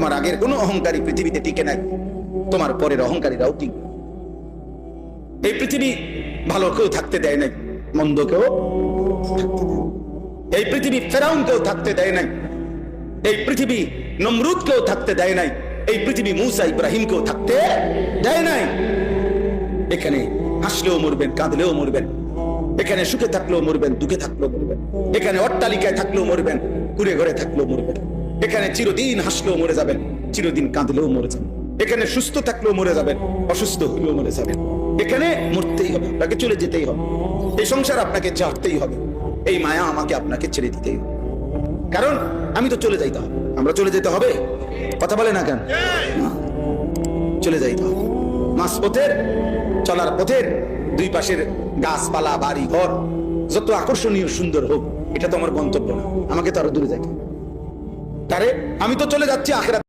তোমার আগের কোনো অহংকারী পৃথিবীতে টিকে নাই, তোমার পরের অহংকারীরাও টিকে। এই পৃথিবী ভালো কেউ থাকতে দেয় নাই, মন্দ কেউ থাকতে দেয়। এই পৃথিবী ফেরাউনকেও থাকতে দেয় নাই, এই পৃথিবী নমরুদকেও থাকতে দেয় নাই, এই পৃথিবী মূসা ইব্রাহিমকেও থাকতে দেয় নাই। এখানে হাসলেও মরবেন, কাঁদলেও মরবেন, এখানে সুখে থাকলেও মরবেন, দুঃখে থাকলেও মরবেন, এখানে অট্টালিকায় থাকলেও মরবেন, কুড়ে ঘরে থাকলেও মরবেন, এখানে চিরদিন হাসলেও মরে যাবেন, চিরদিন কাঁদলেও মরে যাবেন, এখানে সুস্থ থাকলেও মরে যাবেন, অসুস্থ হলেও মরে যাবেন। এখানে মরতেই হবে, আপনাকে চলে যেতেই হবে, এই সংসার আপনাকে ছাড়তেই হবে, এই মায়া আমাকে আপনাকে ছেড়ে দিতেই হবে। কারণ আমি তো চলে যাইতে হবে, আমরা চলে যেতে হবে, কথা বলে না কেন? চলে যাইতে হবে। মাঝপথের চলার পথের দুই পাশের গাছপালা, বাড়ি ঘর যত আকর্ষণীয় সুন্দর হোক, এটা তো আমার গন্তব্য না, আমাকে তো আরো দূরে যাইতে হবে। তারে আমি তো চলে যাচ্ছি আখিরাত।